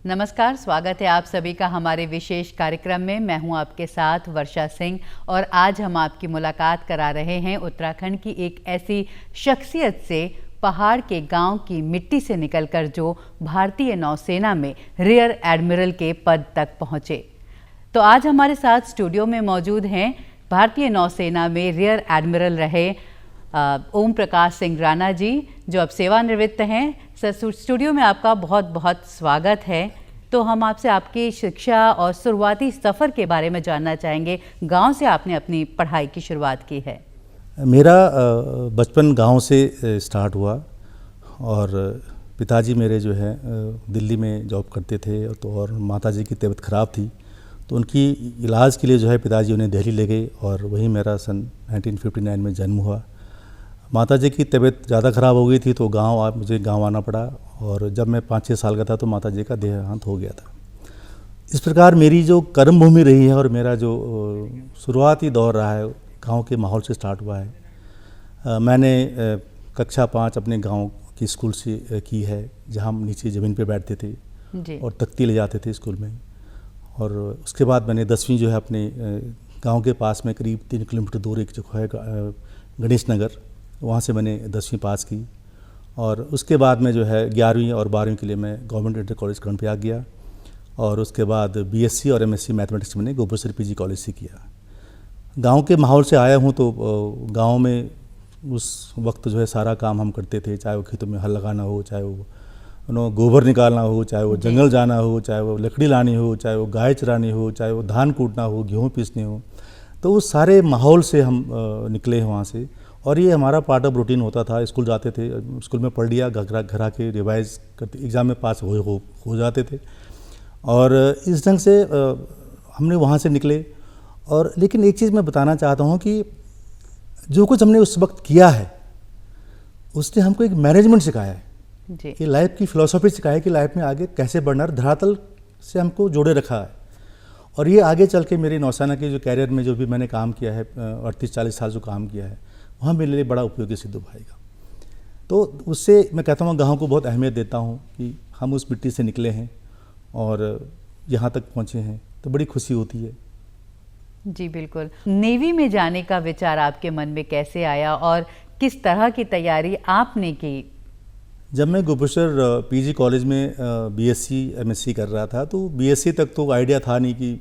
नमस्कार, स्वागत है आप सभी का हमारे विशेष कार्यक्रम में। मैं हूं आपके साथ वर्षा सिंह और आज हम आपकी मुलाकात करा रहे हैं उत्तराखंड की एक ऐसी शख्सियत से, पहाड़ के गांव की मिट्टी से निकलकर जो भारतीय नौसेना में रियर एडमिरल के पद तक पहुंचे। तो आज हमारे साथ स्टूडियो में मौजूद हैं भारतीय नौसेना में रियर एडमिरल रहे ओम प्रकाश सिंह राणा जी, जो अब सेवानिवृत्त हैं। सर, स्टूडियो में आपका बहुत बहुत स्वागत है। तो हम आपसे आपकी शिक्षा और शुरुआती सफ़र के बारे में जानना चाहेंगे। गांव से आपने अपनी पढ़ाई की शुरुआत की है। मेरा बचपन गांव से स्टार्ट हुआ और पिताजी मेरे जो है दिल्ली में जॉब करते थे, तो और माताजी की तबीयत ख़राब थी, तो उनकी इलाज के लिए जो है पिताजी उन्हें दिल्ली ले गए और वहीं मेरा सन 1959 में जन्म हुआ। माताजी की तबीयत ज़्यादा ख़राब हो गई थी तो मुझे गांव आना पड़ा, और जब मैं 5-6 साल का था तो माताजी का देहांत हो गया था। इस प्रकार मेरी जो कर्म भूमि रही है और मेरा जो शुरुआती दौर रहा है गांव के माहौल से स्टार्ट हुआ है। मैंने कक्षा 5 अपने गांव की स्कूल से की है, जहां हम नीचे ज़मीन पे बैठते थे जी। और तख्ती ले जाते थे स्कूल में। और उसके बाद मैंने 10वीं जो है अपने गांव के पास में करीब 3 किलोमीटर दूर एक जो है गणेश नगर, वहाँ से मैंने 10वीं पास की। और उसके बाद में जो है 11वीं और 12वीं के लिए मैं गवर्नमेंट इंटर कॉलेज कर्णप्रयाग गया, और उसके बाद बीएससी और एमएससी मैथमेटिक्स मैंने गोपेश्वर पीजी कॉलेज से किया। गांव के माहौल से आया हूँ, तो गांव में उस वक्त जो है सारा काम हम करते थे, चाहे वो खेतों में हल लगाना हो, चाहे वो गोबर निकालना हो, चाहे वो जंगल जाना हो, चाहे वो लकड़ी लानी हो, चाहे वो गाय चरानी हो, चाहे वो धान कूटना हो, गेहूँ पीसने हो। तो उस सारे माहौल से हम निकले हैं वहाँ से, और ये हमारा पार्ट ऑफ रूटीन होता था। स्कूल जाते थे, स्कूल में पढ़ लिया, घर आके रिवाइज करते, एग्ज़ाम में पास हो जाते थे। और इस ढंग से हमने वहाँ से निकले। और लेकिन एक चीज़ मैं बताना चाहता हूँ कि जो कुछ हमने उस वक्त किया है उसने हमको एक मैनेजमेंट सिखाया है जी। ये लाइफ की फ़िलॉसफी सिखाया है कि लाइफ में आगे कैसे बढ़ना, धरातल से हमको जोड़े रखा है। और ये आगे चल के मेरे नौसेना के जो कैरियर में जो भी मैंने काम किया है, 38-40 साल जो काम किया है, वहाँ मेरे लिए बड़ा उपयोगी सिद्ध होगा। तो उससे मैं कहता हूँ गाँव को बहुत अहमियत देता हूँ कि हम उस मिट्टी से निकले हैं और यहाँ तक पहुँचे हैं, तो बड़ी खुशी होती है। जी बिल्कुल। नेवी में जाने का विचार आपके मन में कैसे आया और किस तरह की तैयारी आपने की? जब मैं गोपेश्वर पीजी कॉलेज में बीएससी एमएससी कर रहा था, तो बीएससी तक तो आइडिया था नहीं कि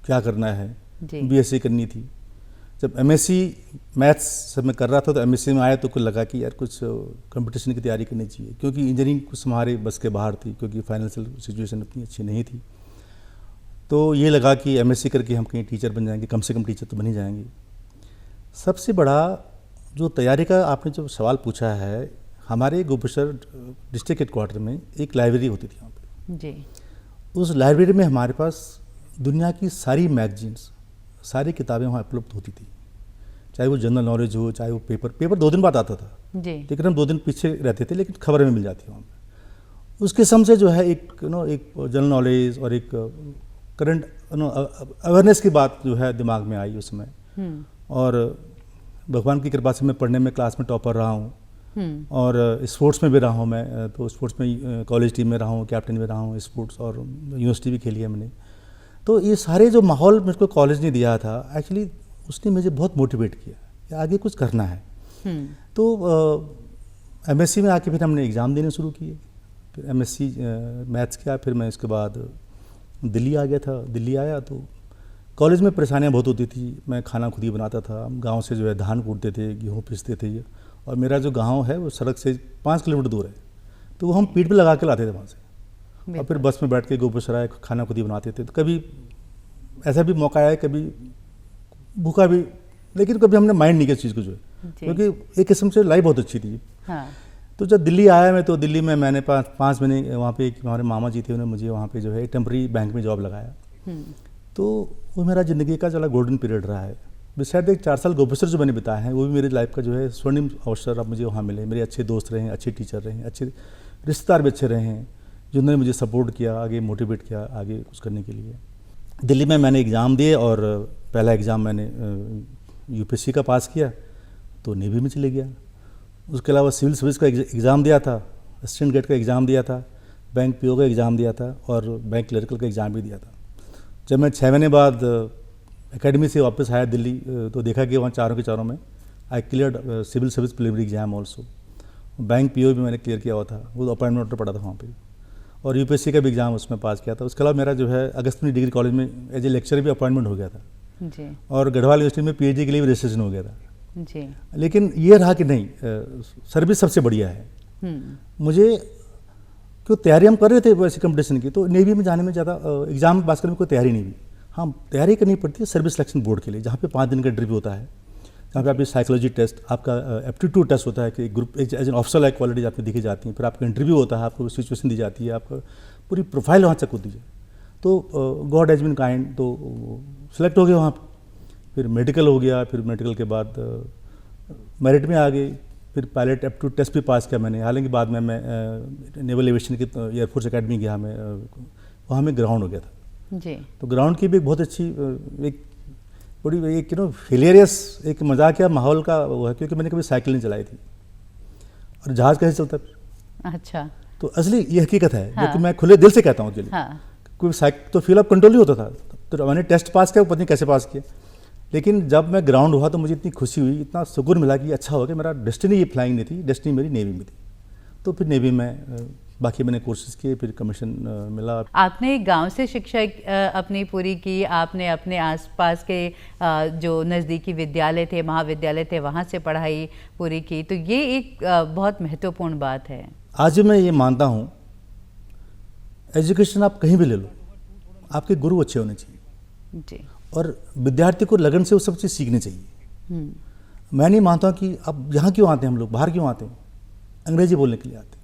क्या करना है, बीएससी करनी थी। जब एमएससी मैथ्स सब मैं कर रहा था तो एमएससी में आया तो कुछ लगा कि यार कुछ कंपटीशन की तैयारी करनी चाहिए, क्योंकि इंजीनियरिंग कुछ हमारे बस के बाहर थी, क्योंकि फाइनेंशियल सिचुएशन इतनी अच्छी नहीं थी। तो ये लगा कि एमएससी करके हम कहीं टीचर बन जाएंगे, कम से कम टीचर तो बन ही जाएंगे। सबसे बड़ा जो तैयारी का आपने जो सवाल पूछा है, हमारे गोपेश्वर डिस्ट्रिक्ट हेडक्वार्टर में एक लाइब्रेरी होती थी वहाँ पर जी। उस लाइब्रेरी में हमारे पास दुनिया की सारी मैगजीन्स, सारी किताबें वहाँ उपलब्ध होती थी, चाहे वो जनरल नॉलेज हो, चाहे वो पेपर 2 दिन बाद आता था जी। लेकिन हम 2 दिन पीछे रहते थे, लेकिन खबरें मिल जाती वहाँ पर। उस किस्म से जो है एक जनरल नॉलेज और एक करंट अवेयरनेस की बात जो है दिमाग में आई उस समय। और भगवान की कृपा से मैं पढ़ने में क्लास में टॉपर रहा हूँ, और स्पोर्ट्स में भी रहा हूँ मैं। तो स्पोर्ट्स में कॉलेज टीम में रहा हूँ, कैप्टन में रहा हूँ स्पोर्ट्स, और यूनिवर्सिटी भी खेली है मैंने। तो ये सारे जो माहौल मेरे को कॉलेज ने दिया था, एक्चुअली उसने मुझे बहुत मोटिवेट किया कि आगे कुछ करना है। तो एमएससी में आके फिर हमने एग्ज़ाम देने शुरू किए, फिर एमएससी मैथ्स किया, फिर मैं इसके बाद दिल्ली आ गया था। दिल्ली आया तो कॉलेज में परेशानियाँ बहुत होती थी। मैं खाना खुद ही बनाता था, गांव से जो है धान कूटते थे, गेहूँ पीसते थे, और मेरा जो गांव है वो सड़क से 5 किलोमीटर दूर है, तो वो हम पीठ पे लगा के लाते थे वहाँ से, और फिर बस में बैठ के गोपेश्वर आए, खाना खुद ही बनाते थे। तो कभी ऐसा भी मौका आया, कभी भूखा भी, लेकिन कभी हमने माइंड नहीं किया इस चीज़ को जो है, क्योंकि एक किस्म से लाइफ बहुत अच्छी थी। हाँ। तो जब दिल्ली आया मैं, तो दिल्ली में मैंने 5 महीने वहाँ पे, हमारे मामा जी थे, उन्होंने मुझे वहाँ पे जो है टेम्पररी बैंक में जॉब लगाया। तो वो मेरा ज़िंदगी का चला गोल्डन पीरियड रहा है। शायद 4 साल गोपेश्वर जो मैंने बिताए हैं, वो भी मेरी लाइफ का जो है स्वर्णिम अवसर अब मुझे वहाँ मिले। मेरे अच्छे दोस्त रहे हैं, अच्छे टीचर रहे हैं, अच्छे रिश्तेदार भी अच्छे रहे हैं, जिन्होंने मुझे सपोर्ट किया, आगे मोटिवेट किया आगे कुछ करने के लिए। दिल्ली में मैंने एग्ज़ाम दिए, और पहला एग्ज़ाम मैंने यूपीएससी का पास किया, तो नेवी में चले गया। उसके अलावा सिविल सर्विस का एग्ज़ाम दिया था, असिस्टेंट गेट का एग्ज़ाम दिया था, बैंक पीओ का एग्ज़ाम दिया था और बैंक क्लर्कल का एग्ज़ाम भी दिया था। जब मैं 6 महीने बाद एकेडमी से वापस आया दिल्ली तो देखा कि वहाँ चारों के चारों में I clear civil service preliminary exam also. Bank PO भी मैंने क्लियर किया हुआ था, वो अपॉइंटमेंट ऑर्डर पड़ा था वहाँ पे, और यूपीएससी का भी एग्ज़ाम उसमें पास किया था। उसके अलावा मेरा जो है अगस्त में डिग्री कॉलेज में एज ए लेक्चर भी अपॉइंटमेंट हो गया था जी। और गढ़वाल यूनिवर्सिटी में पीएचडी के लिए भी रजिस्ट्रेशन हो गया था जी। लेकिन ये रहा कि नहीं, सर्विस सबसे बढ़िया है। मुझे क्यों तैयारी हम कर रहे थे वैसे कंपटीशन की, तो नेवी में जाने में ज़्यादा एग्ज़ाम पास करने में कोई तैयारी नहीं हुई। हाँ, तैयारी करनी पड़ती है सर्विस सिलेक्शन बोर्ड के लिए, जहाँ पे 5 दिन का इंटरव्यू होता है, जहाँ पे आपकी साइकोलॉजी टेस्ट, आपका एप्टीट्यूड टेस्ट होता है कि group as an officer like qualities आपकी दिखी जाती हैं, फिर आपका इंटरव्यू होता है, आपको सिचुएशन दी जाती है, आपका पूरी प्रोफाइल वहाँ चेक होती है। तो गॉड हैज़ बीन काइंड, तो सिलेक्ट हो गया वहाँ पर। फिर मेडिकल हो गया, फिर मेडिकल के बाद मेरिट में आ गई, फिर पायलट एप्टीट्यूड टेस्ट भी पास किया मैंने। हालांकि बाद में मैं नेवल एविएशन की एयरफोर्स अकेडमी गया, मैं वहाँ में ग्राउंड हो गया था जी। तो ग्राउंड की भी एक बहुत अच्छी एक बड़ी एक हिलेरियस एक मजाकिया माहौल का वो है, क्योंकि मैंने कभी साइकिल नहीं चलाई थी और जहाज़ कैसे चलता है। अच्छा। तो असली ये हकीकत है, हाँ। जो कि मैं खुले दिल से कहता हूँ एक्चुअली। हाँ। कोई साइकिल तो फील ऑफ कंट्रोल ही होता था, तो मैंने टेस्ट पास किया, पता नहीं कैसे पास किया, लेकिन जब मैं ग्राउंड हुआ तो मुझे इतनी खुशी हुई, इतना सुकून मिला कि अच्छा हो गया, मेरा डेस्टिनी ये फ्लाइंग नहीं थी, डेस्टिनी मेरी नेवी में थी। तो फिर नेवी में बाकी मैंने कोर्सेज किए, फिर कमीशन मिला। आपने गांव से शिक्षा अपनी पूरी की, आपने अपने आसपास के जो नज़दीकी विद्यालय थे, महाविद्यालय थे, वहाँ से पढ़ाई पूरी की, तो ये एक बहुत महत्वपूर्ण बात है। आज मैं ये मानता हूँ, एजुकेशन आप कहीं भी ले लो, आपके गुरु अच्छे होने चाहिए जी। और विद्यार्थी को लगन से वो सब चीज़ सीखनी चाहिए। मैं नहीं मानता कि अब यहाँ क्यों आते हैं हम लोग, बाहर क्यों आते हैं, अंग्रेजी बोलने के लिए आते हैं।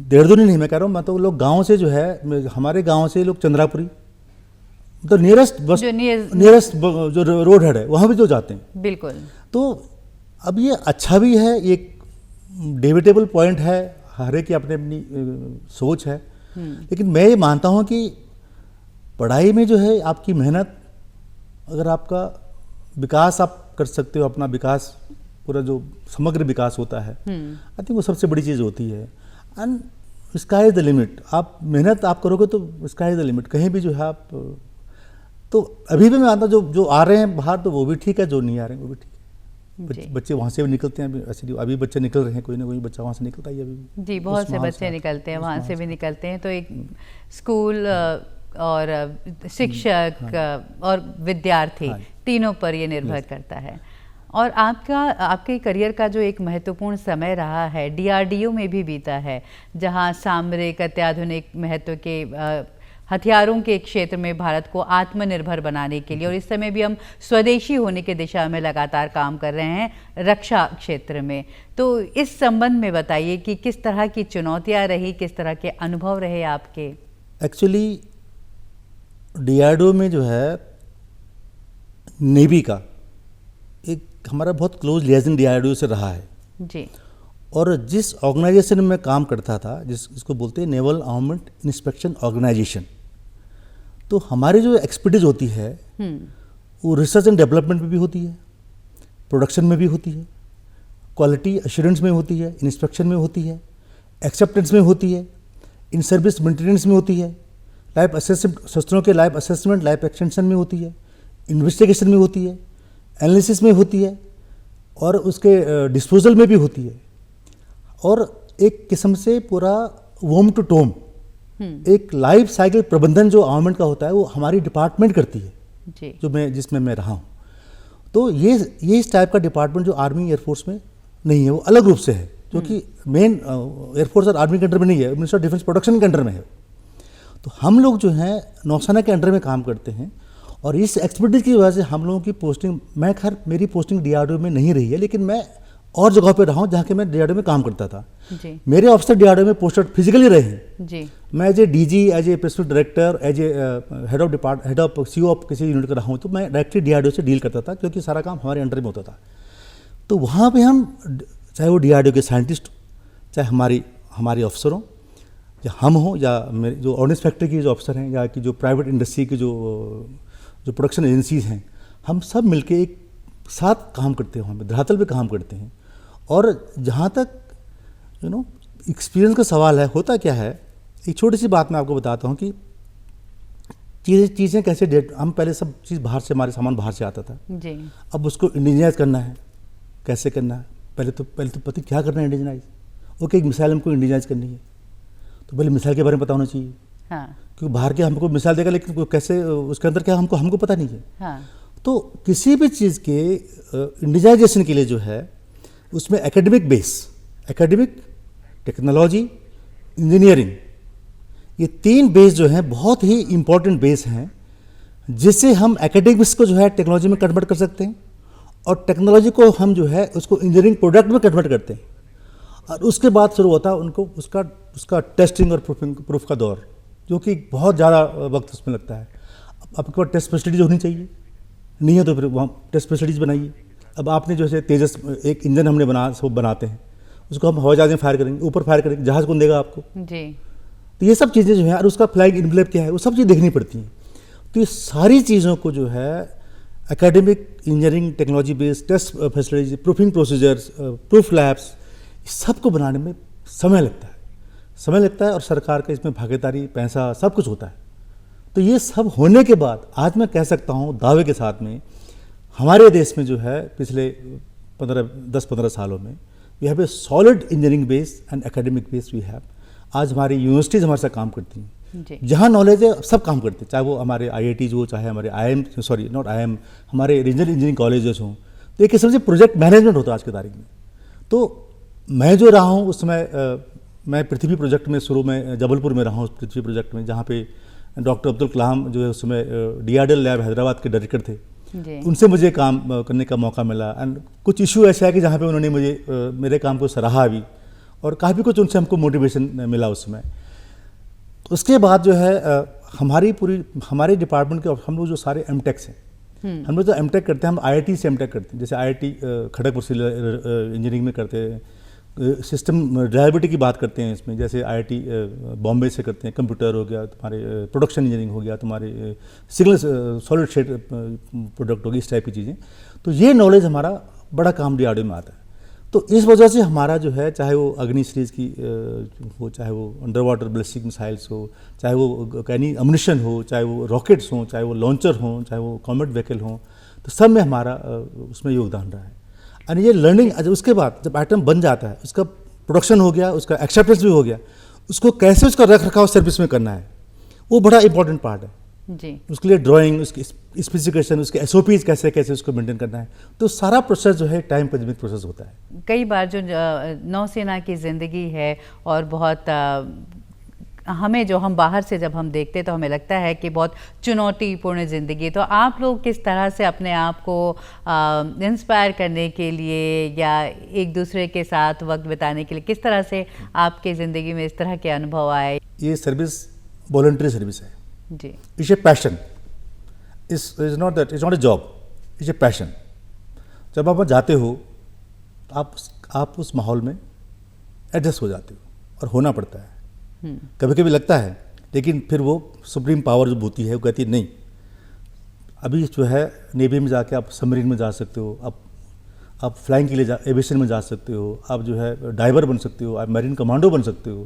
देहरादून ही नहीं मैं कह रहा हूँ, मैं तो लोग गांव से जो है, हमारे गांव से लोग चंद्रापुरी तो नियरेस्ट बस नियरेस्ट जो रोड हेड है वहाँ भी जो जाते हैं। बिल्कुल। तो अब ये अच्छा भी है, एक डिबेटेबल पॉइंट है, हर एक की अपनी अपनी सोच है, लेकिन मैं ये मानता हूँ कि पढ़ाई में जो है आपकी मेहनत, अगर आपका विकास आप कर सकते हो, अपना विकास पूरा जो समग्र विकास होता है, आई थिंक वो सबसे बड़ी चीज़ होती है। And sky is the limit, आप मेहनत आप करोगे तो स्काई इज द लिमिट, कहीं भी जो है आप। तो अभी भी मैं मानता हूँ जो आ रहे हैं बाहर तो वो भी ठीक है, जो नहीं आ रहे हैं वो भी ठीक है। बच्चे वहाँ से भी निकलते हैं, अभी बच्चे निकल रहे हैं, कोई ना कोई बच्चा वहाँ से निकलता ही अभी जी, बहुत से बच्चे निकलते हैं, वहाँ से भी निकलते हैं। तो एक स्कूल और शिक्षक और विद्यार्थी तीनों पर ये निर्भर करता है। और आपके करियर का जो एक महत्वपूर्ण समय रहा है डीआरडीओ में भी बीता है, जहाँ सामरिक अत्याधुनिक महत्व के हथियारों के क्षेत्र में भारत को आत्मनिर्भर बनाने के लिए, और इस समय भी हम स्वदेशी होने की दिशा में लगातार काम कर रहे हैं रक्षा क्षेत्र में। तो इस संबंध में बताइए कि किस तरह की चुनौतियाँ रही, किस तरह के अनुभव रहे आपके। एक्चुअली डीआरडीओ में जो है नेवी का एक हमारा बहुत क्लोज लिएजन डीआरडीओ से रहा है जी। और जिस ऑर्गेनाइजेशन में मैं काम करता था, जिसको बोलते हैं नेवल आर्ममेंट इंस्पेक्शन ऑर्गेनाइजेशन, तो हमारी जो एक्सपर्टीज होती है वो रिसर्च एंड डेवलपमेंट में भी होती है, प्रोडक्शन में भी होती है, क्वालिटी एश्योरेंस में होती है, इंस्पेक्शन में होती है, एक्सेप्टेंस में होती है, इन सर्विस मेंटेनेंस में होती है, लाइफ असेसमेंट, शस्त्रों के लाइफ असेसमेंट लाइफ एक्सटेंशन में होती है, इन्वेस्टिगेशन में होती है, एनालिसिस में होती है, और उसके डिस्पोजल में भी होती है। और एक किस्म से पूरा वोम टू टोम एक लाइफ साइकिल प्रबंधन जो आर्मेंट का होता है वो हमारी डिपार्टमेंट करती है जी। जिसमें मैं रहा हूँ। तो ये इस टाइप का डिपार्टमेंट जो आर्मी एयरफोर्स में नहीं है, वो अलग रूप से है, जो कि मेन एयरफोर्स और आर्मी के अंडर में नहीं है, मिनिस्टर ऑफ डिफेंस प्रोडक्शन के अंडर में है। तो हम लोग जो हैं नौसेना के अंडर में काम करते हैं, और इस एक्सपर्टीज की वजह से हम लोगों की पोस्टिंग, मैं खैर मेरी पोस्टिंग डीआरडीओ में नहीं रही है, लेकिन मैं और जगह पे रहा हूँ जहाँ के मैं डीआरडीओ में काम करता था जी। मेरे ऑफिसर डीआरडीओ में पोस्टेड फिजिकली रहे हैं जी। मैं as a DG, as a principal director, as a head of CO of किसी यूनिट का रहा हूँ, तो मैं डायरेक्टली डीआरडीओ से डील करता था, क्योंकि सारा काम हमारे अंडर में होता था। तो वहाँ पे हम, चाहे वो डीआरडीओ के साइंटिस्ट, चाहे हमारे अफसर हों, या हम हों, या मेरे जो ऑर्डिनेंस फैक्ट्री के जो अफसर हैं, या कि जो प्राइवेट इंडस्ट्री की जो प्रोडक्शन एजेंसीज हैं, हम सब मिलके एक साथ काम करते हैं, वहाँ पे धरातल पे काम करते हैं। और जहाँ तक एक्सपीरियंस का सवाल है, होता क्या है, एक छोटी सी बात मैं आपको बताता हूँ कि चीज़ें कैसे हम पहले सब चीज़ बाहर से, हमारे सामान बाहर से आता था जी। अब उसको इंडिजनाइज करना है, कैसे करना है, पहले तो पता क्या करना है इंडिजनाइज। ओके, एक मिसाइल हमको इंडिजनाइज करनी है तो पहले मिसाइल के बारे में पता होना चाहिए। हाँ। क्योंकि बाहर के हमको मिसाइल देगा लेकिन वो कैसे, उसके अंदर क्या हमको पता नहीं है। हाँ। तो किसी भी चीज़ के इंडिजनाइजेशन के लिए जो है उसमें academic base, academic, technology, engineering, ये 3 बेस जो हैं बहुत ही इंपॉर्टेंट बेस हैं, जिससे हम एकेडमिक्स को जो है टेक्नोलॉजी में कन्वर्ट कर सकते हैं और टेक्नोलॉजी को हम जो है उसको इंजीनियरिंग प्रोडक्ट में कन्वर्ट करते हैं। और उसके बाद शुरू होता है उनको उसका टेस्टिंग और प्रूफ का दौर, जो कि बहुत ज़्यादा वक्त उसमें लगता है। अब आपके पास टेस्ट फैसिलिटीज होनी चाहिए, नहीं है तो फिर वहाँ टेस्ट फैसिलिटीज बनाइए। अब आपने जो है तेजस एक इंजन हमने बनाते हैं, उसको हम हवाई जहाज में फायर करेंगे, ऊपर फायर करेंगे, जहाज कौन देगा आपको जी। तो ये सब चीज़ें जो है, और उसका फ्लाइंग इनवेलप क्या है, वो सब चीज़ देखनी पड़ती हैं। तो ये सारी चीज़ों को जो है academic, engineering, technology based, test facilities, proofing procedures, proof labs, सबको बनाने में समय लगता है और सरकार का इसमें भागीदारी, पैसा, सब कुछ होता है। तो ये सब होने के बाद आज मैं कह सकता हूँ दावे के साथ में, हमारे देश में जो है पिछले 10-15 सालों में we have a solid engineering base and academic base we have. आज हमारी यूनिवर्सिटीज़ हमारे साथ काम करती हैं, जहाँ नॉलेज है सब काम करते हैं, चाहे वो हमारे IITs हो, चाहे हमारे हमारे रीजनल इंजीनियरिंग कॉलेजेस हों। तो एक किस्म से प्रोजेक्ट मैनेजमेंट होता है आज की तारीख में। तो मैं जो रहा हूँ उस समय मैं पृथ्वी प्रोजेक्ट में शुरू में जबलपुर में रहा हूँ, उस पृथ्वी प्रोजेक्ट में, जहाँ पे डॉक्टर अब्दुल कलाम जो है उस समय DRDL लैब हैदराबाद के डायरेक्टर थे, उनसे मुझे काम करने का मौका मिला। एंड कुछ इशू ऐसा है कि जहाँ पे उन्होंने मुझे मेरे काम को सराहा भी, और काफ़ी कुछ उनसे हमको मोटिवेशन मिला उस समय। तो उसके बाद जो है हमारे डिपार्टमेंट के हम लोग जो सारे MTechs हैं, हम लोग जो MTech करते हैं, हम IIT से MTech करते हैं। जैसे IIT खड़गपुर से इंजीनियरिंग में करते हैं, सिस्टम रिलायबिलिटी की बात करते हैं इसमें, जैसे IIT बॉम्बे से करते हैं, कंप्यूटर हो गया तुम्हारे, प्रोडक्शन इंजीनियरिंग हो गया तुम्हारे, सिग्नल सॉलिड स्टेट प्रोडक्ट हो गई, इस टाइप की चीज़ें। तो ये नॉलेज हमारा बड़ा काम DRDO में आता है। तो इस वजह से हमारा जो है, चाहे वो अग्नि सीरीज की हो, चाहे वो अंडर वाटर बैलिस्टिक मिसाइल्स हो, चाहे वो कैनी अम्युनिशन हो, चाहे वो रॉकेट्स हों, चाहे वो लॉन्चर हों, चाहे वो कॉमेट व्हीकल हों, तो सब में हमारा उसमें योगदान रहा है। और ये लर्निंग, उसके बाद जब आइटम बन जाता है, उसका प्रोडक्शन हो गया, उसका एक्सेप्टेंस भी हो गया, उसको कैसे उसका रख रखाव सर्विस में करना है, वो बड़ा इंपॉर्टेंट पार्ट है जी। उसके लिए ड्राइंग, उसकी स्पेसिफिकेशन, उसके SOPs कैसे उसको मेंटेन करना है, तो सारा प्रोसेस जो है टाइम कंज्यूमिंग प्रोसेस होता है। कई बार जो नौसेना की ज़िंदगी है, और बहुत हमें जो हम बाहर से जब हम देखते तो हमें लगता है कि बहुत चुनौतीपूर्ण ज़िंदगी। तो आप लोग किस तरह से अपने आप को इंस्पायर करने के लिए या एक दूसरे के साथ वक्त बिताने के लिए, किस तरह से आपके ज़िंदगी में इस तरह के अनुभव आए? ये सर्विस वॉलंटरी सर्विस है जी। It's a passion, it's not a job, it's a passion. जब आप जाते हो आप उस माहौल में एडजस्ट हो जाते हो और होना पड़ता है। कभी कभी लगता है, लेकिन फिर वो सुप्रीम पावर जो होती है वो कहती है नहीं, अभी जो है नेवी में जाके आप सबमरीन में जा सकते हो, आप फ्लाइंग के लिए एविएशन में जा सकते हो, आप जो है डाइवर बन सकते हो, आप मैरीन कमांडो बन सकते हो।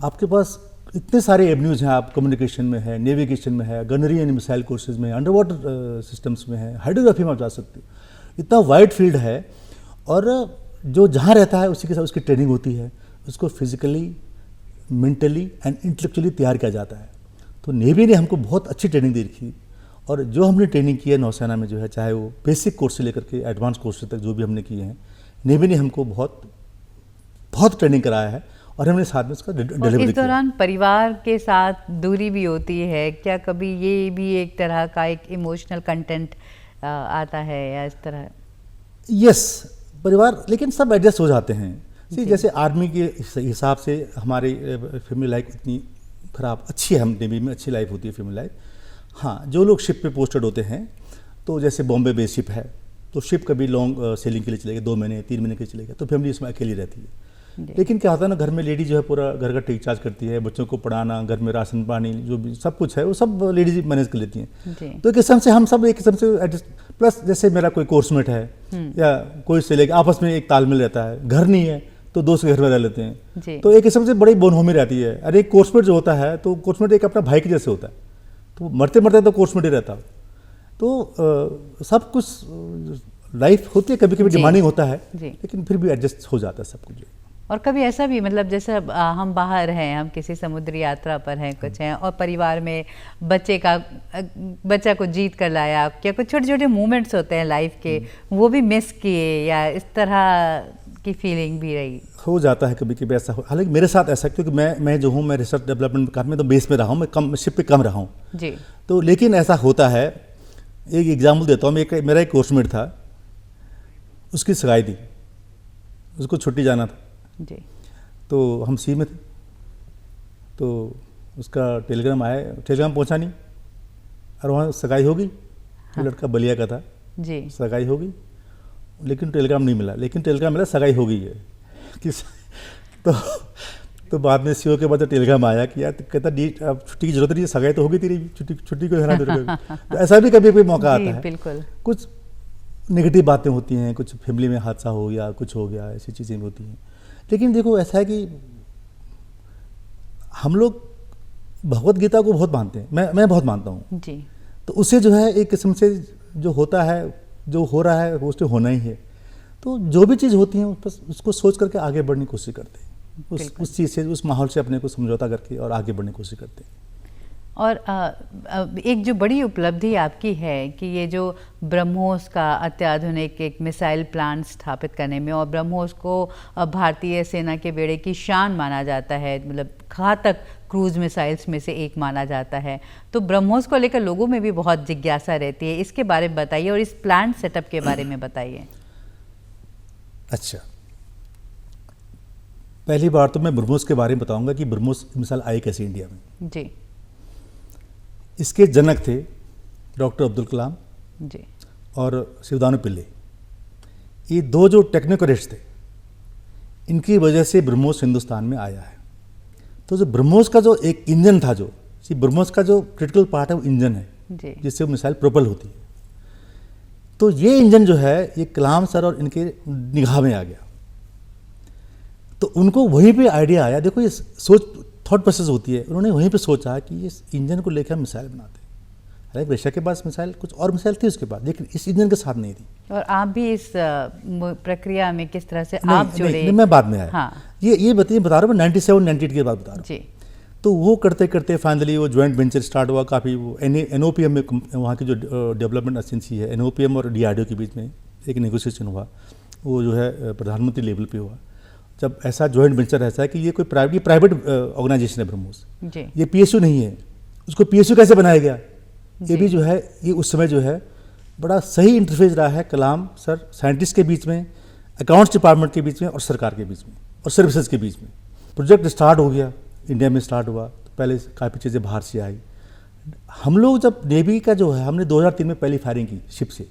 आपके पास इतने सारे एवेन्यूज हैं, आप कम्युनिकेशन में है, नेविगेशन में है, गनरी एंड मिसाइल कोर्सेज में, अंडर वाटर सिस्टम्स में है, हाइड्रोग्राफी में आप जा सकते हो। इतना वाइड फील्ड है, और जो जहाँ रहता है उसी के साथ उसकी ट्रेनिंग होती है, उसको फिजिकली, मेंटली एंड इंटेलेक्चुअली तैयार किया जाता है। तो नेवी ने हमको बहुत अच्छी ट्रेनिंग दे रखी, और जो हमने ट्रेनिंग की है नौसेना में जो है, चाहे वो बेसिक कोर्स से लेकर के एडवांस कोर्स तक जो भी हमने किए हैं, नेवी ने हमको बहुत बहुत ट्रेनिंग कराया है, और हमने साथ में उसका डिलीवरी किया। इस दौरान परिवार के साथ दूरी भी होती है क्या? कभी ये भी एक तरह का एक इमोशनल कंटेंट आता है या इस तरह? यस, परिवार, लेकिन सब एडजस्ट हो जाते हैं। जैसे आर्मी के हिसाब से हमारी फैमिली लाइफ इतनी खराब, अच्छी है, हम नेवी में अच्छी लाइफ होती है फैमिली लाइफ। हाँ, जो लोग शिप पे पोस्टेड होते हैं, तो जैसे बॉम्बे बेस शिप है, तो शिप कभी लॉन्ग सेलिंग के लिए चले गए, 2 महीने 3 महीने के लिए चले गए, तो फैमिली इसमें अकेली रहती है। लेकिन क्या होता है ना, घर में लेडी जो है पूरा घर का टेक चार्ज करती है, बच्चों को पढ़ाना, घर में राशन पानी जो भी सब कुछ है वो सब लेडीज मैनेज कर लेती हैं। तो एक किस्म से हम सब एक किस्म से एडजस्ट, प्लस जैसे मेरा कोई कोर्समेट है या कोई से लेके आपस में एक तालमेल रहता है, घर नहीं है तो दोस्त के घर में रह लेते हैं। जी। तो एक किस्म से बड़ी बोनहोमी रहती है। अरे एक कोर्समेट जो होता है तो कोर्समेट एक अपना भाई के जैसे होता है, तो मरते मरते तो कोर्समेट ही रहता। तो सब कुछ लाइफ होती है, कभी कभी डिमांडिंग होता है, लेकिन फिर भी एडजस्ट हो जाता है सब कुछ। और कभी ऐसा भी मतलब जैसे हम बाहर हैं, हम किसी समुद्री यात्रा पर हैं, कुछ हैं, और परिवार में बच्चा को जीत कर लाया, क्या कुछ छोटे छोटे मोमेंट्स होते हैं लाइफ के, वो भी मिस किए, या इस तरह की फीलिंग भी रही? हो जाता है कभी कभी ऐसा। हालांकि मेरे साथ ऐसा, क्योंकि मैं जो हूँ, मैं रिसर्च डेवलपमेंट काम में तो बेस में रहा हूँ, मैं कम शिप पे कम रहा हूँ जी। तो लेकिन ऐसा होता है। एक एग्जाम्पल देता हूँ। मेरा एक कोर्समेट था, उसकी सगाई थी, उसको छुट्टी जाना था जी। तो हम सी में थे, तो उसका टेलीग्राम आया, टेलीग्राम पहुंचा नहीं, और वहाँ सगाई होगी। हाँ। लड़का बलिया का था जी। सगाई होगी, लेकिन टेलीग्राम नहीं मिला। लेकिन टेलीग्राम मिला सगाई हो गई है किस तो बाद में सीओ के बाद तो टेलीग्राम आया कि यार, कहता अब छुट्टी की जरूरत नहीं है, सगाई तो होगी तेरी, छुट्टी को ध्यान दे। तो ऐसा भी कभी मौका आता है। बिल्कुल। कुछ नेगेटिव बातें होती हैं, कुछ फैमिली में हादसा हो गया, कुछ हो गया, ऐसी चीज़ें होती हैं। लेकिन देखो ऐसा है कि हम लोग भगवत गीता को बहुत मानते हैं, मैं बहुत मानता हूँ जी। तो उससे जो है एक किस्म से जो होता है, जो हो रहा है वो उससे होना ही है। तो जो भी चीज़ होती है बस उसको सोच करके आगे बढ़ने की कोशिश करते हैं, उस चीज़ से, उस माहौल से अपने को समझौता करके और आगे बढ़ने की कोशिश करते हैं। और एक जो बड़ी उपलब्धि आपकी है कि ये जो ब्रह्मोस का अत्याधुनिक एक मिसाइल प्लांट स्थापित करने में, और ब्रह्मोस को भारतीय सेना के बेड़े की शान माना जाता है, मतलब घातक क्रूज मिसाइल्स में से एक माना जाता है। तो ब्रह्मोस को लेकर लोगों में भी बहुत जिज्ञासा रहती है, इसके बारे में बताइए और इस प्लांट सेटअप के बारे में बताइए। अच्छा, पहली बार तो मैं ब्रह्मोस के बारे में बताऊंगा कि ब्रह्मोस मिसाइल आई कैसे इंडिया में। जी। इसके जनक थे डॉक्टर अब्दुल कलाम जी और शिवदानु पिल्ले। ये दो जो टेक्नोक्रेट्स थे, इनकी वजह से ब्रह्मोस हिंदुस्तान में आया है। तो जो ब्रह्मोस का जो एक इंजन था, जो ब्रह्मोस का जो क्रिटिकल पार्ट है वो इंजन है जिससे वो मिसाइल प्रोपल होती है। तो ये इंजन जो है, ये कलाम सर और इनके निगाह में आ गया, तो उनको वहीं पे आइडिया आया। देखो ये सोच, थॉट प्रोसेस होती है। उन्होंने वहीं पे सोचा कि इस इंजन को लेकर मिसाइल बनाते हैं। हालांकि रशिया के पास मिसाइल, कुछ और मिसाइल थी उसके पास, लेकिन इस इंजन के साथ नहीं थी। और आप भी इस प्रक्रिया में किस तरह से आप जुड़े? नहीं, मैं बाद में आया। हाँ। ये बता रहा हूँ, 97-98 के बाद बता रहा हूँ जी। तो वो करते करते फाइनली वो ज्वाइंट वेंचर स्टार्ट हुआ। काफ़ी वो NOPM में, वहाँ की जो डेवलपमेंट एजेंसी है, NOPM और DRDO के बीच में एक नेगोशिएशन हुआ। वो जो है प्रधानमंत्री लेवल पे हुआ। जब ऐसा ज्वाइंट वेंचर ऐसा है कि ये कोई प्राइवेट ऑर्गेनाइजेशन है ब्रह्मोस, ये PSU नहीं है, उसको PSU कैसे बनाया गया, ये भी जो है, ये उस समय जो है बड़ा सही इंटरफेस रहा है कलाम सर, साइंटिस्ट के बीच में, अकाउंट्स डिपार्टमेंट के बीच में, और सरकार के बीच में, और सर्विसेज के बीच में। प्रोजेक्ट स्टार्ट हो गया, इंडिया में स्टार्ट हुआ, तो पहले काफ़ी चीज़ें बाहर से आई। हम लोग जब नेवी का जो है, हमने 2003 में पहली फायरिंग की शिप से,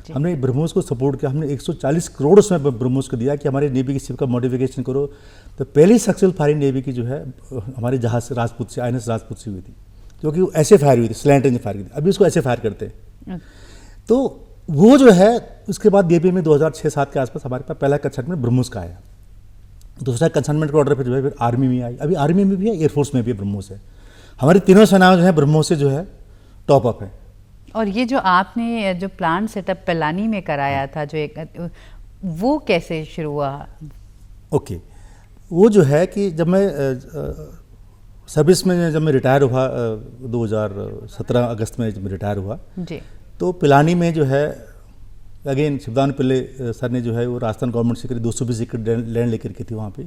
हमने ब्रह्मोस को सपोर्ट किया। हमने 140 करोड़ उसमें ब्रह्मोस को दिया कि हमारे नेवी की शिप का मॉडिफिकेशन करो। तो पहली सक्सेसफुल फायरिंग नेवी की जो है हमारे जहाज से, राजपूत से, INS राजपूत से हुई थी, क्योंकि वो ऐसे फायर हुई थी, स्लैंट रेंज फायर की थी। अभी उसको ऐसे फायर करते हैं। तो वो जो है, उसके बाद नेवी में 2006-07 के आसपास हमारे पास पहला कंसाइनमेंट ब्रह्मोस का आया। दूसरा कंसाइनमेंट का ऑर्डर फिर जो है फिर आर्मी में आई। अभी आर्मी में भी है, एयरफोर्स में भी ब्रह्मोस है। हमारी तीनों सेनाएं जो है ब्रह्मोस से जो है टॉप अप है। और ये जो आपने जो प्लांट सेटअप पिलानी में कराया था, जो एक, वो कैसे शुरू हुआ? ओके, वो जो है कि जब मैं सर्विस में, जब मैं रिटायर हुआ 2017 अगस्त में, जब मैं रिटायर हुआ जी, तो पिलानी में जो है अगेन शिवदानु पिल्ले सर ने जो है वो राजस्थान गवर्नमेंट से करीब 220 एकड़ लैंड लेकर के थी वहाँ पे,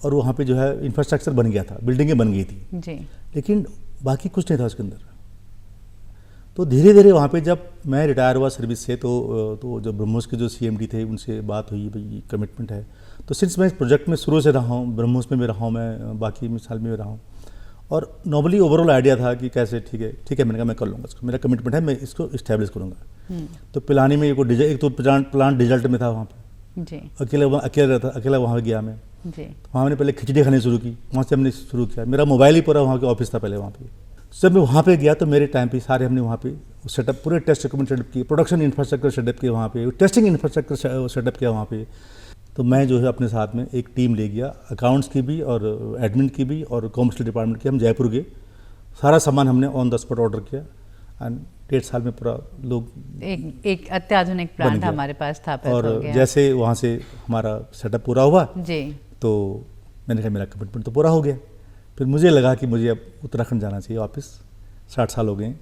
और वहाँ पे जो है इंफ्रास्ट्रक्चर बन गया था, बिल्डिंगें बन गई थी जी, लेकिन बाकी कुछ नहीं था उसके अंदर। तो धीरे धीरे वहाँ पे जब मैं रिटायर हुआ सर्विस से, तो जो ब्रह्मोस के जो CMD थे उनसे बात हुई, भाई कमिटमेंट है। तो सिंस मैं इस प्रोजेक्ट में शुरू से रहा हूँ, ब्रह्मोस में भी रहा हूँ, मैं बाकी मिसाल में भी रहा हूँ, और नॉर्मली ओवरऑल आइडिया था कि कैसे ठीक है, मैंने कहा मैं कर लूँगा इसको, मेरा कमिटमेंट है, मैं इसको इस्टेब्लिश करूँगा। तो पिलानी में एक तो प्लांट डिजल्ट में था वहाँ पर, अकेला वहाँ गया मैं। तो वहाँ मैंने पहले खिचड़ी खानी शुरू की, वहाँ से हमने शुरू किया। मेरा मोबाइल ही पूरा वहाँ के ऑफिस था पहले वहाँ पे। जब मैं वहाँ पे गया तो मेरे टाइम पे सारे हमने वहाँ पे सेटअप, पूरे टेस्ट इक्विपमेंट सेटअप किए, प्रोडक्शन इंफ्रास्ट्रक्चर सेटअप किया वहाँ पे, टेस्टिंग इंफ्रास्ट्रक्चर सेटअप किया वहाँ पे। तो मैं जो है अपने साथ में एक टीम ले गया, अकाउंट्स की भी और एडमिन की भी और कॉमर्शियल डिपार्टमेंट की। हम जयपुर गए, सारा सामान हमने ऑन द स्पॉट ऑर्डर किया एंड 1.5 साल में पूरा लोग एक अत्याधुनिक प्लांट हमारे पास स्थापित हो गया। और जैसे वहाँ से हमारा सेटअप पूरा हुआ जी, तो मैंने कहा मेरा कमिटमेंट तो पूरा हो गया। फिर मुझे लगा कि मुझे अब उत्तराखंड जाना चाहिए वापस, 60 साल हो गए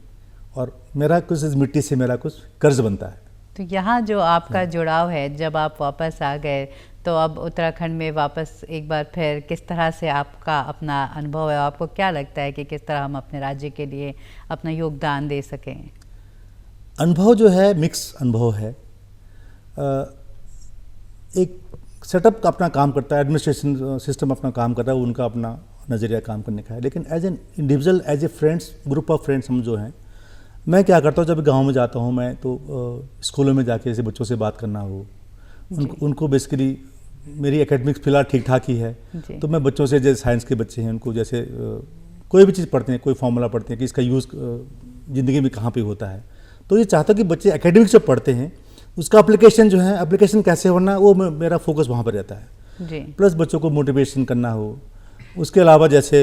और मेरा कुछ इस मिट्टी से मेरा कुछ कर्ज बनता है। तो यहाँ जो आपका जुड़ाव है, जब आप वापस आ गए तो अब उत्तराखंड में वापस एक बार फिर किस तरह से आपका अपना अनुभव है? आपको क्या लगता है कि किस तरह हम अपने राज्य के लिए अपना योगदान दे सकें? अनुभव जो है मिक्स अनुभव है। एक सेटअप का अपना काम करता है, एडमिनिस्ट्रेशन सिस्टम अपना काम कर रहा है, उनका अपना नज़रिया काम करने का है। लेकिन as an individual, as a friends, group of friends हम जो हैं, मैं क्या करता हूँ जब गांव में जाता हूँ मैं तो स्कूलों में जाके ऐसे बच्चों से बात करना हो, उनको बेसिकली मेरी एकेडमिक्स फिलहाल ठीक ठाक ही है, तो मैं बच्चों से, जैसे साइंस के बच्चे हैं उनको जैसे कोई भी चीज़ पढ़ते हैं, कोई फॉर्मूला पढ़ते हैं कि इसका यूज़ ज़िंदगी में कहाँ पे होता है, तो ये चाहता हूँ कि बच्चे एकेडमिक्स जब पढ़ते हैं उसका एप्लीकेशन जो है, एप्लीकेशन कैसे होना, वो मेरा फोकस वहाँ पर रहता है जी। प्लस बच्चों को मोटिवेशन करना हो। उसके अलावा जैसे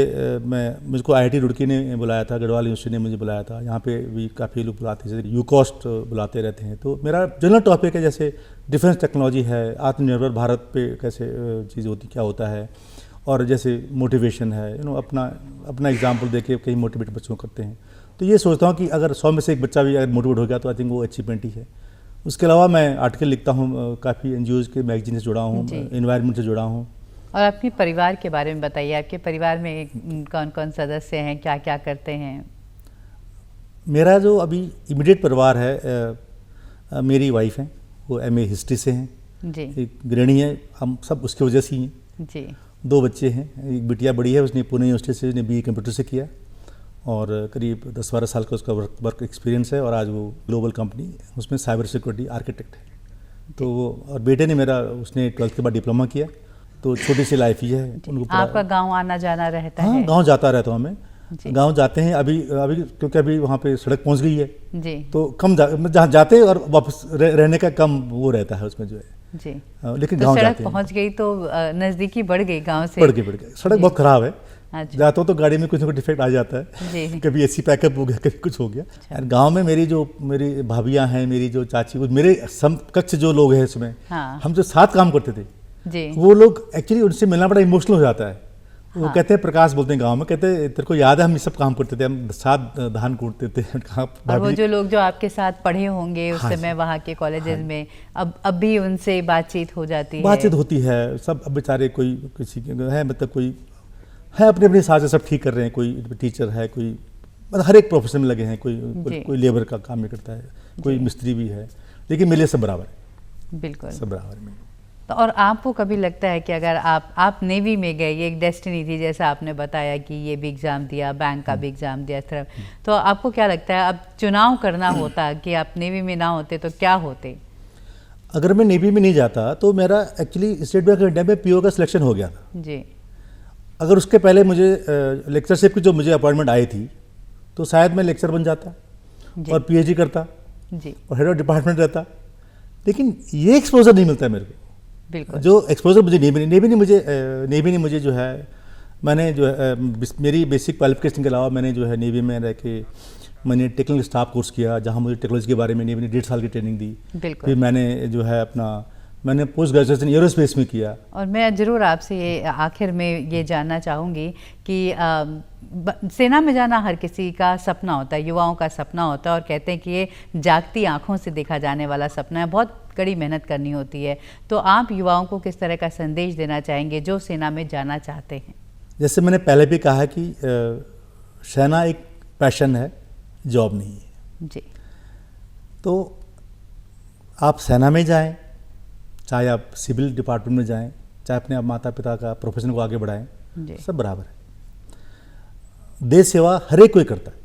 मुझको IIT रुड़की ने बुलाया था, गढ़वाल यूनिवर्सिटी ने मुझे बुलाया था, यहाँ पे भी काफ़ी लोग बुलाते हैं, यूकॉस्ट बुलाते रहते हैं। तो मेरा जनरल टॉपिक है जैसे डिफेंस टेक्नोलॉजी है, आत्मनिर्भर भारत पे कैसे चीज़ होती, क्या होता है, और जैसे मोटिवेशन है, अपना एग्जाम्पल दे के कहीं मोटिवेट बच्चों को करते हैं। तो ये सोचता हूँ कि अगर 100 में से एक बच्चा भी अगर मोटिवेट हो गया तो आई थिंक वो अचीवमेंट ही है। उसके अलावा मैं आर्टिकल लिखता हूँ, काफ़ी NGOs के मैगजीन से जुड़ा हूँ, एनवायरनमेंट से जुड़ा हूँ। और अपने परिवार के बारे में बताइए, आपके परिवार में कौन कौन सदस्य हैं, क्या क्या करते हैं? मेरा जो अभी इमीडिएट परिवार है, मेरी वाइफ है, वो MA हिस्ट्री से हैं जी, एक गृहिणी है, हम सब उसकी वजह से ही हैं जी। 2 बच्चे हैं, एक बिटिया बड़ी है, उसने पुणे यूनिवर्सिटी से उसने BA कंप्यूटर से किया और करीब 10-12 साल का उसका वर्क एक्सपीरियंस है और आज वो ग्लोबल कंपनी उसमें साइबर सिक्योरिटी आर्किटेक्ट है। तो वो, और बेटे ने मेरा, उसने 12th के बाद डिप्लोमा किया, तो छोटी सी लाइफ ही है उनको। आपका गांव आना जाना रहता है? हाँ, गांव जाता रहता हूँ मैं, गांव जाते हैं अभी क्योंकि अभी वहाँ पे सड़क पहुँच गई है जी, तो कम जहाँ जाते हैं और वापस रहने का कम वो रहता है उसमें जो है जी। लेकिन तो गांव सड़क जाते हैं। पहुँच गई तो नज़दीकी बढ़ गई गांव से? बढ़ गई। सड़क बहुत ख़राब है, अच्छा। जाता हूँ तो गाड़ी में कुछ ना कुछ डिफेक्ट आ जाता है, कभी AC पैकअप हो गया, कभी कुछ हो गया। और गाँव में मेरी भाभियाँ हैं, मेरी जो चाची, मेरे समकक्ष जो लोग हैं इसमें, हम जो साथ काम करते थे जी, वो वो लोग एक्चुअली उनसे मिलना बड़ा इमोशनल हो जाता है। वो कहते हैं, प्रकाश बोलते हैं गांव में, कहते हैं तेरे को याद है हम ये सब काम करते थे, हम साथ धान कूटते थे। और वो जो लोग जो आपके साथ पढ़े होंगे उस समय वहाँ के कॉलेजेस में, अब भी उनसे बातचीत हो जाती है? बातचीत होती है, सब अब बेचारे कोई किसी है, मतलब कोई है अपने अपने हिसाब से सब ठीक कर रहे हैं, कोई टीचर है, कोई मतलब हर एक प्रोफेशन में लगे हैं, कोई लेबर का काम भी करता है, कोई मिस्त्री भी है, लेकिन मेरे सब बराबर है, बिल्कुल सब बराबर है। तो और आपको कभी लगता है कि अगर आप नेवी में गए, ये एक डेस्टिनी थी, जैसा आपने बताया कि ये भी एग्ज़ाम दिया, बैंक का भी एग्ज़ाम दिया, तो आपको क्या लगता है अब चुनाव करना होता कि आप नेवी में ना होते तो क्या होते? अगर मैं नेवी में नहीं जाता तो मेरा actually state bank of India में PO का सिलेक्शन हो गया था जी। अगर उसके पहले मुझे लेक्चरशिप की जो मुझे अपॉइंटमेंट आई थी तो शायद मैं लेक्चर बन जाता और PhD करता जी, और हेड ऑफ डिपार्टमेंट रहता, लेकिन ये एक्सपोजर नहीं मिलता मेरे को। बिल्कुल। जो एक्सपोजर मुझे नेवी ने मुझे जो है, मैंने जो है मेरी बेसिक क्वालिफिकेशन के अलावा मैंने जो है नेवी में रह के मैंने टेक्निकल स्टाफ कोर्स किया, जहाँ मुझे टेक्नोलॉजी के बारे में नेवी ने 1.5 साल की ट्रेनिंग दी। फिर मैंने जो है मैंने पोस्ट ग्रेजुएशन एरोस्पेस में किया। और मैं ज़रूर आपसे ये आखिर में ये जानना चाहूँगी कि सेना में जाना हर किसी का सपना होता है, युवाओं का सपना होता है, और कहते हैं कि ये जागती आँखों से देखा जाने वाला सपना है, बहुत कड़ी मेहनत करनी होती है। तो आप युवाओं को किस तरह का संदेश देना चाहेंगे जो सेना में जाना चाहते हैं? जैसे मैंने पहले भी कहा कि सेना एक पैशन है, जॉब नहीं है जी। तो आप सेना में जाएं, चाहे आप सिविल डिपार्टमेंट में जाएं, चाहे अपने माता पिता का प्रोफेशन को आगे बढ़ाएं, सब बराबर है। देश सेवा हर एक कोई करता है।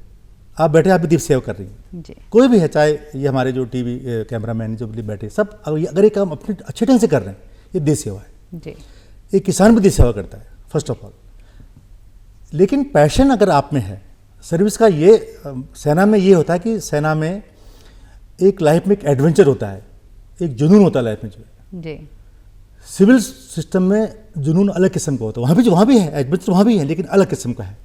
आप बैठे, आप भी देश सेवा कर रही हैं जी। कोई भी है, चाहे ये हमारे जो टीवी कैमरामैन जो बैठे, सब अगर ये काम अपने अच्छे ढंग से कर रहे हैं, ये देश सेवा है जी। एक किसान भी देश सेवा करता है फर्स्ट ऑफ ऑल। लेकिन पैशन अगर आप में है सर्विस का, ये सेना में ये होता है कि सेना में एक लाइफ में एक एडवेंचर होता है, एक जुनून होता है लाइफ में जो है। जी। सिविल सिस्टम में जुनून अलग किस्म का होता है, वहाँ भी है, एडमिशन वहाँ भी है, लेकिन अलग किस्म का है।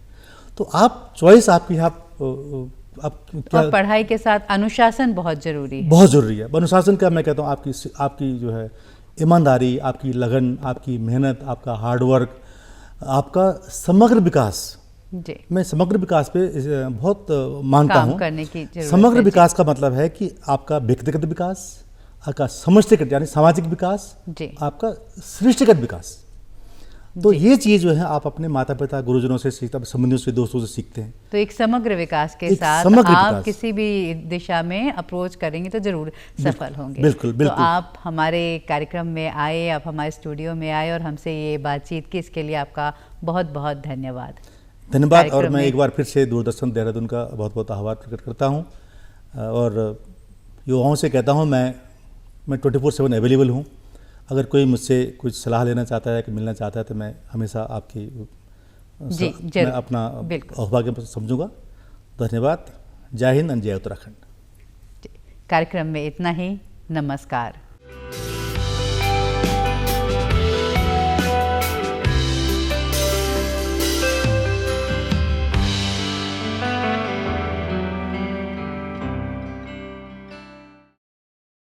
तो आप चॉइस आपकी, आप क्या, और पढ़ाई के साथ अनुशासन बहुत जरूरी है। बहुत ज़रूरी है। अनुशासन का मैं कहता हूँ आपकी जो है ईमानदारी, आपकी लगन, आपकी मेहनत, आपका हार्डवर्क, आपका समग्र विकास। जी, मैं समग्र विकास पे बहुत मानता हूँ। करने की जरूरत समग्र है। विकास का मतलब है कि आपका व्यक्तिगत विकास, आपका समष्टिगत यानी सामाजिक विकास, जी, आपका सृष्टिगत विकास। तो ये चीज़ जो है आप अपने माता पिता, गुरुजनों से सीखते, संबंधियों से, दोस्तों से सीखते हैं। तो एक समग्र विकास के साथ आप किसी भी दिशा में अप्रोच करेंगे तो जरूर सफल होंगे। बिल्कुल, बिल्कुल। तो आप हमारे कार्यक्रम में आए, आप हमारे स्टूडियो में आए और हमसे ये बातचीत की, इसके लिए आपका बहुत बहुत धन्यवाद। धन्यवाद। और मैं एक बार फिर से दूरदर्शन देहरादून का बहुत बहुत आभार प्रकट करता हूँ और युवाओं से कहता हूँ मैं 24/7 अवेलेबल हूँ। अगर कोई मुझसे कुछ सलाह लेना चाहता है कि मिलना चाहता है तो मैं हमेशा आपकी मैं अपना सौभाग्य समझूंगा। धन्यवाद। जय हिंद, जय उत्तराखंड। कार्यक्रम में इतना ही। नमस्कार।